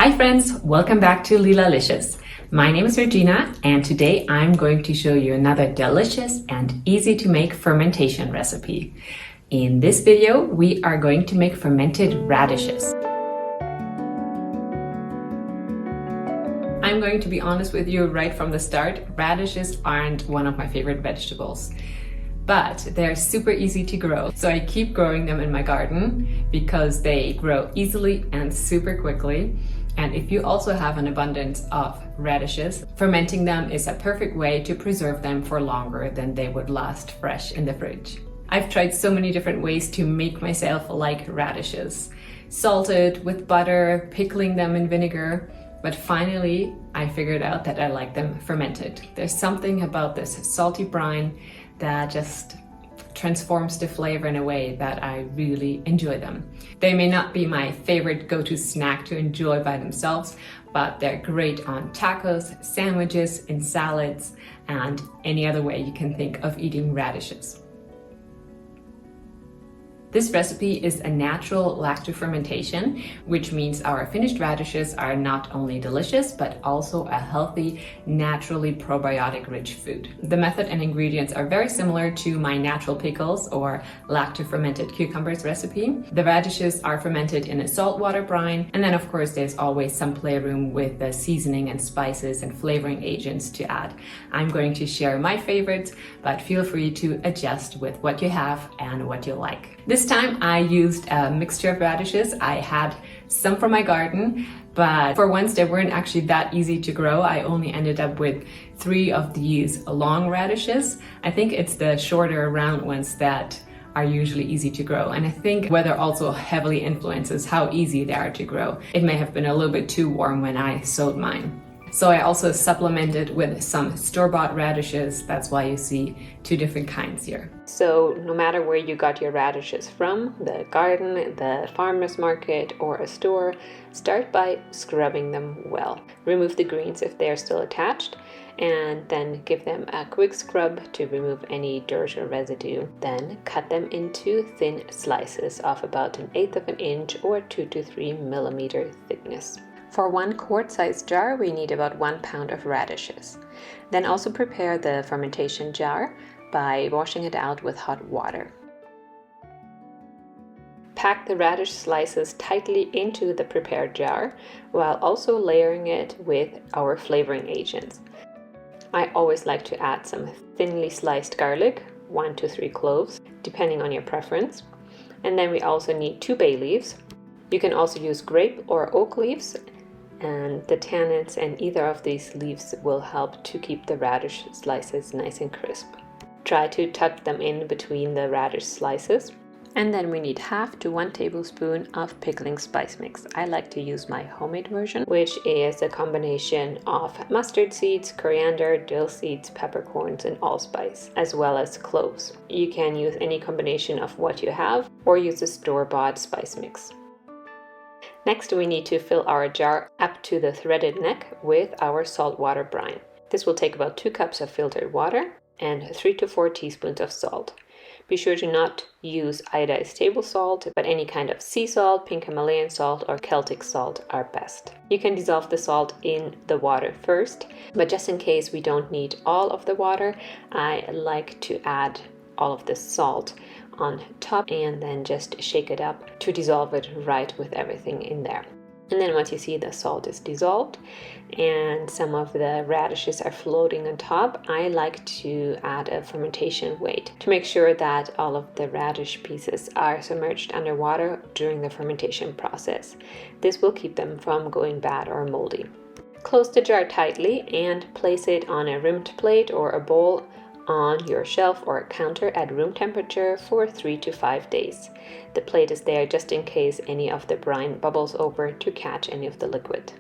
Hi friends, welcome back to Leelalicious. My name is Regina and today I'm going to show you another delicious and easy to make fermentation recipe. In this video, we are going to make fermented radishes. I'm going to be honest with you right from the start, radishes aren't one of my favorite vegetables. But they're super easy to grow. So I keep growing them in my garden because they grow easily and super quickly. And if you also have an abundance of radishes, fermenting them is a perfect way to preserve them for longer than they would last fresh in the fridge. I've tried so many different ways to make myself like radishes. Salted with butter, pickling them in vinegar, but finally I figured out that I like them fermented. There's something about this salty brine that just transforms the flavor in a way that I really enjoy them. They may not be my favorite go-to snack to enjoy by themselves, but they're great on tacos, sandwiches, in salads, and any other way you can think of eating radishes. This recipe is a natural lacto-fermentation, which means our finished radishes are not only delicious, but also a healthy, naturally probiotic-rich food. The method and ingredients are very similar to my natural pickles or lacto-fermented cucumbers recipe. The radishes are fermented in a saltwater brine, and then of course there's always some playroom with the seasoning and spices and flavoring agents to add. I'm going to share my favorites, but feel free to adjust with what you have and what you like. This time I used a mixture of radishes. I had some from my garden, but for once they weren't actually that easy to grow. I only ended up with 3 of these long radishes. I think it's the shorter round ones that are usually easy to grow. And I think weather also heavily influences how easy they are to grow. It may have been a little bit too warm when I sowed mine. So I also supplemented with some store-bought radishes. That's why you see 2 different kinds here. So no matter where you got your radishes from, the garden, the farmer's market, or a store, start by scrubbing them well. Remove the greens if they're still attached, and then give them a quick scrub to remove any dirt or residue. Then cut them into thin slices of about 1/8 of an inch or 2 to 3 millimeter thickness. For 1 quart-sized jar, we need about 1 pound of radishes. Then also prepare the fermentation jar by washing it out with hot water. Pack the radish slices tightly into the prepared jar while also layering it with our flavoring agents. I always like to add some thinly sliced garlic, 1 to 3 cloves, depending on your preference. And then we also need 2 bay leaves. You can also use grape or oak leaves, and the tannins in either of these leaves will help to keep the radish slices nice and crisp. Try to tuck them in between the radish slices. And then we need 1/2 to 1 tablespoon of pickling spice mix. I like to use my homemade version, which is a combination of mustard seeds, coriander, dill seeds, peppercorns, and allspice, as well as cloves. You can use any combination of what you have or use a store-bought spice mix. Next, we need to fill our jar up to the threaded neck with our saltwater brine. This will take about 2 cups of filtered water and 3 to 4 teaspoons of salt. Be sure to not use iodized table salt, but any kind of sea salt, pink Himalayan salt, or Celtic salt are best. You can dissolve the salt in the water first, but just in case we don't need all of the water, I like to add all of the salt on top and then just shake it up to dissolve it right with everything in there. And then once you see the salt is dissolved and some of the radishes are floating on top, I like to add a fermentation weight to make sure that all of the radish pieces are submerged underwater during the fermentation process. This will keep them from going bad or moldy. Close the jar tightly and place it on a rimmed plate or a bowl on your shelf or counter at room temperature for 3 to 5 days. The plate is there just in case any of the brine bubbles over to catch any of the liquid.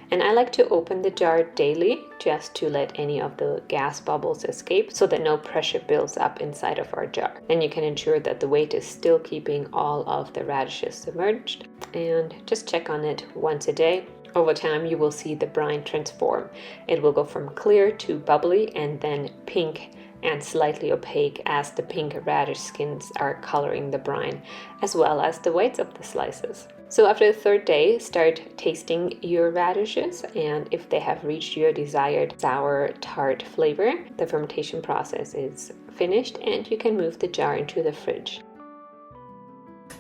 And I like to open the jar daily just to let any of the gas bubbles escape so that no pressure builds up inside of our jar. And you can ensure that the weight is still keeping all of the radishes submerged. And just check on it once a day. Over time, you will see the brine transform. It will go from clear to bubbly and then pink and slightly opaque as the pink radish skins are coloring the brine, as well as the whites of the slices. So after the third day, start tasting your radishes, and if they have reached your desired sour tart flavor, the fermentation process is finished and you can move the jar into the fridge.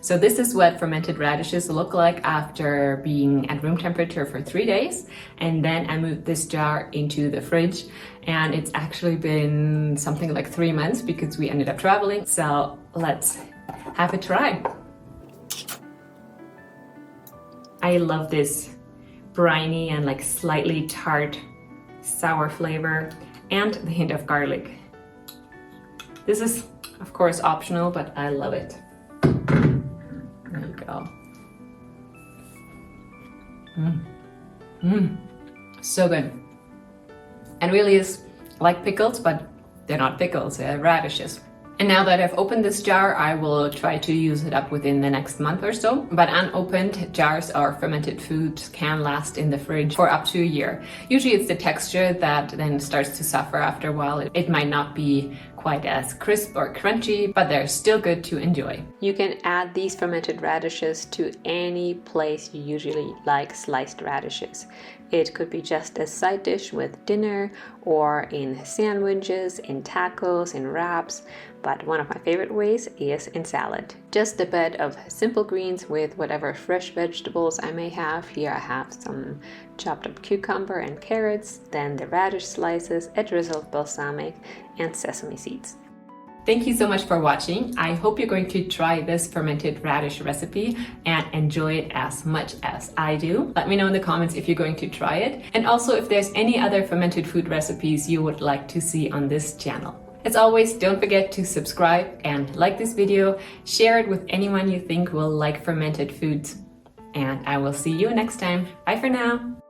So this is what fermented radishes look like after being at room temperature for 3 days. And then I moved this jar into the fridge, and it's actually been something like 3 months because we ended up traveling. So let's have a try. I love this briny and like slightly tart sour flavor and the hint of garlic. This is of course optional, but I love it. There you go. So good. And really is like pickles, but they're not pickles, they're radishes. And now that I've opened this jar, I will try to use it up within the next month or so. But unopened jars or fermented foods can last in the fridge for up to a year. Usually it's the texture that then starts to suffer after a while. It might not be quite as crisp or crunchy, but they're still good to enjoy. You can add these fermented radishes to any place you usually like sliced radishes. It could be just a side dish with dinner, or in sandwiches, in tacos, in wraps, but one of my favorite ways is in salad. Just a bed of simple greens with whatever fresh vegetables I may have. Here I have some chopped up cucumber and carrots, then the radish slices, a drizzle of balsamic, and sesame seeds. Thank you so much for watching. I hope you're going to try this fermented radish recipe and enjoy it as much as I do. Let me know in the comments if you're going to try it, and also if there's any other fermented food recipes you would like to see on this channel. As always, don't forget to subscribe and like this video, share it with anyone you think will like fermented foods, and I will see you next time. Bye for now.